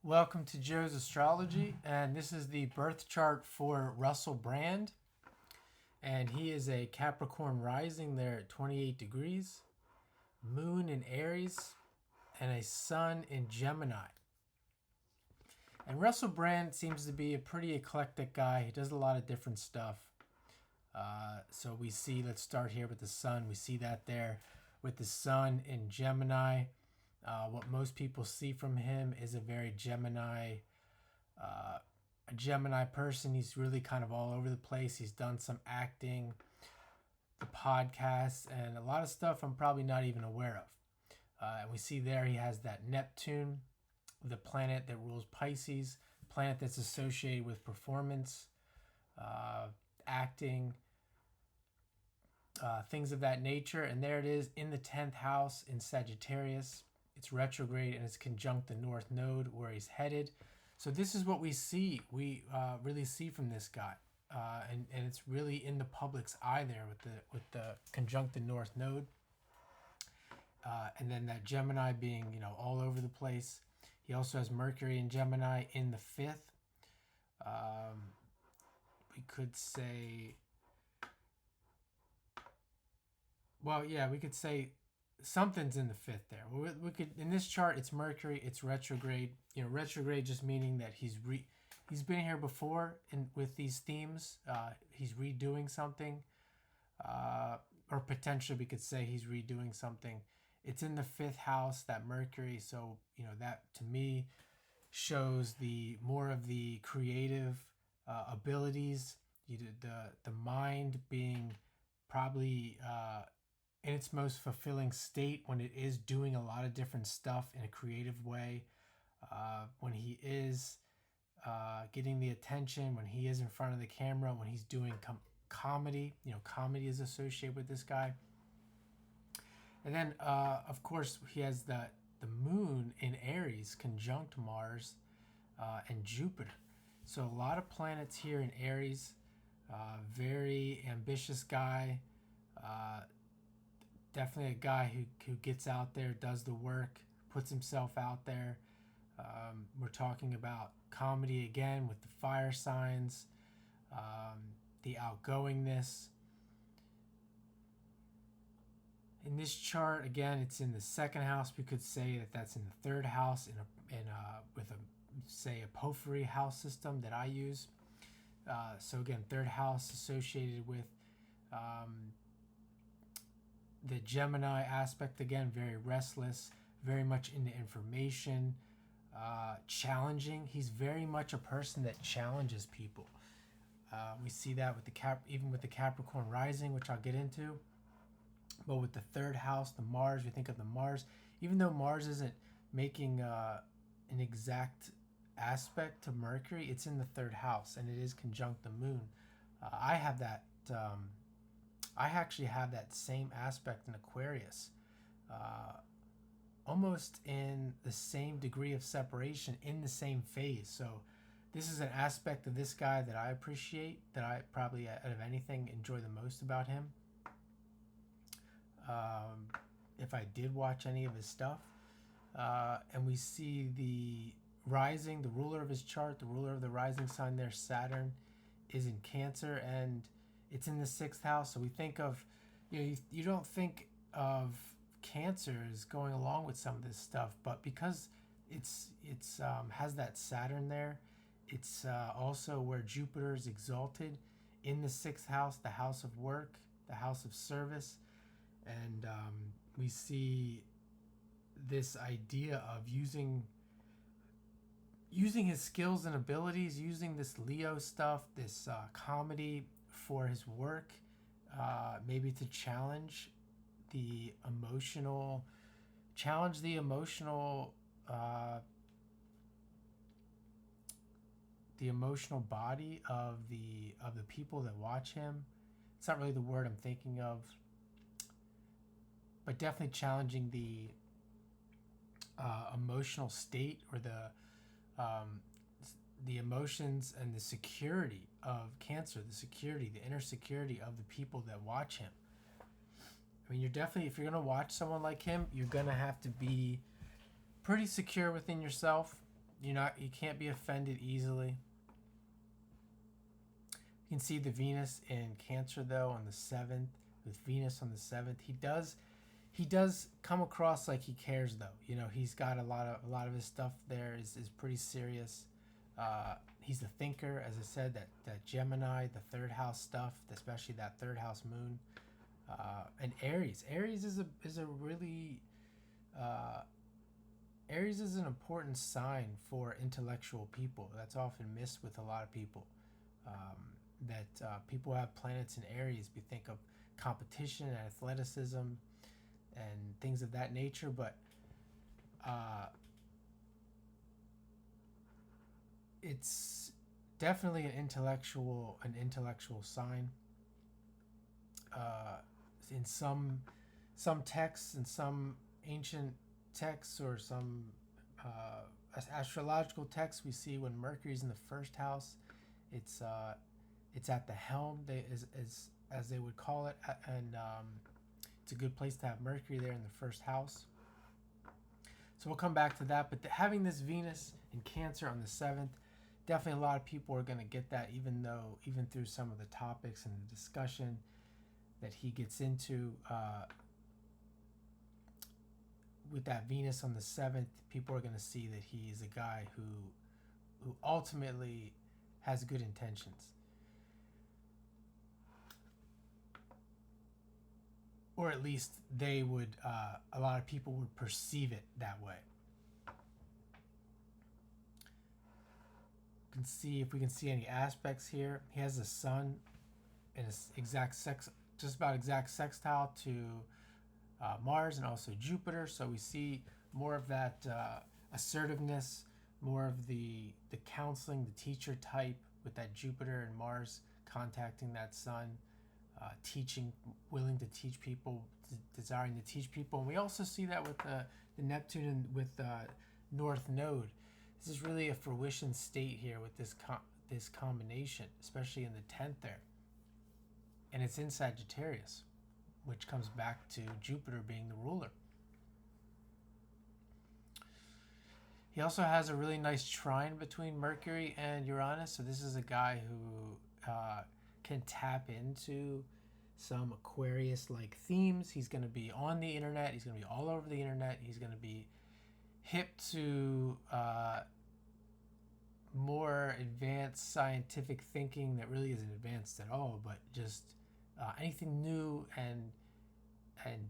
Welcome to Joe's Astrology, and this is the birth chart for Russell Brand. And he is a Capricorn rising there at 28 degrees, moon in Aries, and a sun in Gemini. And Russell Brand seems to be a pretty eclectic guy. He does a lot of different stuff. So we see, let's start here with the sun. We see that there with the sun in Gemini. What most people see from him is a very a Gemini person. He's really kind of all over the place. He's done some acting, the podcasts, and a lot of stuff I'm probably not even aware of. And we see there he has that Neptune, the planet that rules Pisces, planet that's associated with performance, acting, things of that nature. And there it is in the 10th house in Sagittarius. It's retrograde and it's conjunct the North Node where he's headed. So this is what we see. We really see from this guy, and it's really in the public's eye there with the conjunct the North Node, and then that Gemini being all over the place. He also has Mercury in Gemini in the 5th. We could say, we could say something's in the 5th there. We could, in this chart, it's Mercury, it's retrograde. Retrograde just meaning that he's been here before with these themes. He's redoing something, or potentially we could say he's redoing something. It's in the 5th house, that Mercury. So that to me shows the more of the creative abilities. The mind being probably in its most fulfilling state when it is doing a lot of different stuff in a creative way, when he is getting the attention, when he is in front of the camera, when he's doing comedy. Comedy is associated with this guy. And then of course he has the moon in Aries conjunct Mars and Jupiter. So a lot of planets here in Aries. Very ambitious guy. Definitely a guy who gets out there, does the work, puts himself out there. We're talking about comedy again with the fire signs, the outgoingness. In this chart, again, it's in the 2nd house. We could say that that's in the 3rd house with a porphyry house system that I use. So again, 3rd house associated with the Gemini aspect, again, very restless, very much into information, challenging. He's very much a person that challenges people. We see that with even with the Capricorn rising, which I'll get into. But with the 3rd house, the Mars, we think of the Mars, even though Mars isn't making an exact aspect to Mercury, it's in the 3rd house and it is conjunct the moon. I have that. I actually have that same aspect in Aquarius, almost in the same degree of separation, in the same phase. So this is an aspect of this guy that I appreciate, that I probably out of anything enjoy the most about him. If I did watch any of his stuff, and we see the rising, the ruler of his chart, the ruler of the rising sign there, Saturn, is in Cancer, and it's in the 6th house. So we think of, you don't think of Cancer as going along with some of this stuff, but because it's has that Saturn there, it's also where Jupiter is exalted in the 6th house, the house of work, the house of service. And we see this idea of using his skills and abilities, using this Leo stuff, this comedy for his work, maybe to challenge the emotional body of the people that watch him. It's not really the word I'm thinking of, but definitely challenging the emotional state, or the emotions and the security of Cancer, the inner security of the people that watch him. I mean, you're definitely, if you're going to watch someone like him, you're going to have to be pretty secure within yourself. You can't be offended easily. You can see the Venus in Cancer though on the 7th. With Venus on the 7th, he does come across like he cares though. He's got a lot of his stuff there is pretty serious. He's a thinker, as I said, that Gemini, the third house stuff, especially that third house moon. And Aries. Aries is an important sign for intellectual people. That's often missed with a lot of people. That people have planets in Aries. We think of competition and athleticism and things of that nature, but it's definitely an intellectual sign. In some texts, and some ancient texts, or some astrological texts, we see when Mercury's in the first house, it's at the helm, as they would call it, and it's a good place to have Mercury there in the first house. So we'll come back to that, but having this Venus in Cancer on the 7th, definitely a lot of people are going to get that, even through some of the topics and the discussion that he gets into. With that Venus on the 7th, people are going to see that he is a guy who ultimately has good intentions. Or at least they would, a lot of people would perceive it that way. We can see if we can see any aspects here. He has a sun in just about exact sextile to Mars and also Jupiter. So we see more of that assertiveness, more of the counseling, the teacher type with that Jupiter and Mars contacting that sun. Teaching, willing to teach people, desiring to teach people. And we also see that with the Neptune and with North Node. This is really a fruition state here with this combination, especially in the 10th there. And it's in Sagittarius, which comes back to Jupiter being the ruler. He also has a really nice trine between Mercury and Uranus. So this is a guy who can tap into some Aquarius-like themes. He's going to be on the internet. He's going to be all over the internet. He's going to be hip to more advanced scientific thinking that really isn't advanced at all, but just anything new and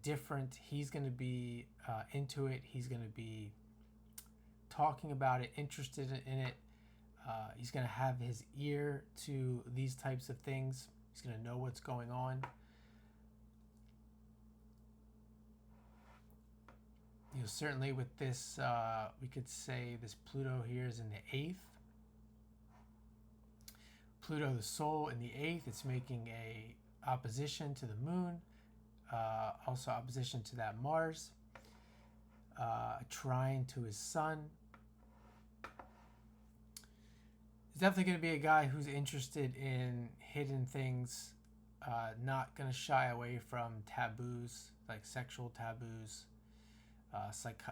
different. He's going to be into it. He's going to be talking about it, interested in it. He's going to have his ear to these types of things. He's going to know what's going on. Certainly with this, we could say this Pluto here is in the 8th. Pluto, the soul, in the 8th. It's making a opposition to the moon. Also opposition to that Mars. A trine to his sun. He's definitely going to be a guy who's interested in hidden things, not going to shy away from taboos, like sexual taboos,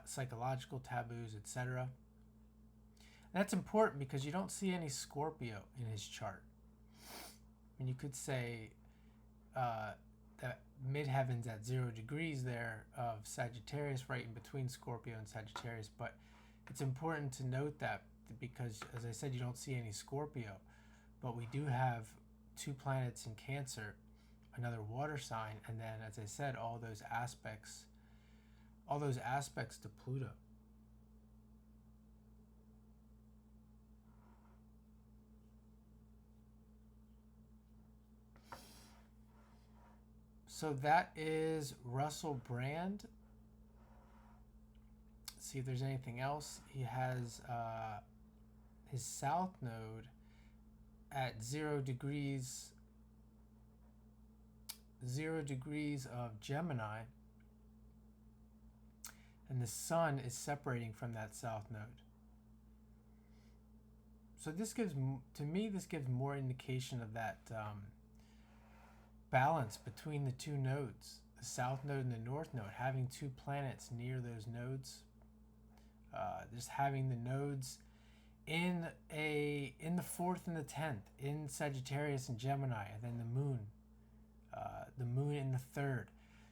psychological taboos, etc. That's important because you don't see any Scorpio in his chart. And you could say that midheaven's at 0 degrees there of Sagittarius, right in between Scorpio and Sagittarius, but it's important to note that because, as I said, you don't see any Scorpio, but we do have 2 planets in Cancer, another water sign, and then, as I said, all those aspects to Pluto. So that is Russell Brand. Let's see if there's anything else. He has his south node at 0 degrees of Gemini, and the sun is separating from that south node. So this gives more indication of that balance between the 2 nodes, the south node and the north node, having 2 planets near those nodes. Just having the nodes in the 4th and the 10th in Sagittarius and Gemini, and then the moon in the 3rd.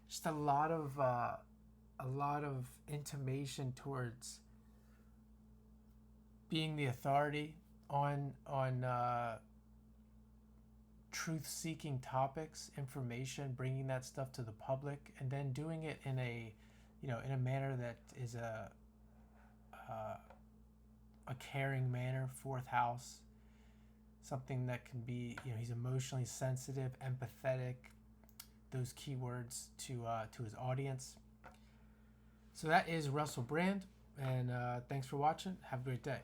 Just a lot of intimation towards being the authority on truth-seeking topics, information, bringing that stuff to the public, and then doing it in a manner that is a caring manner. 4th house, something that can be, he's emotionally sensitive, empathetic, those keywords to his audience. So that is Russell Brand, and thanks for watching. Have a great day.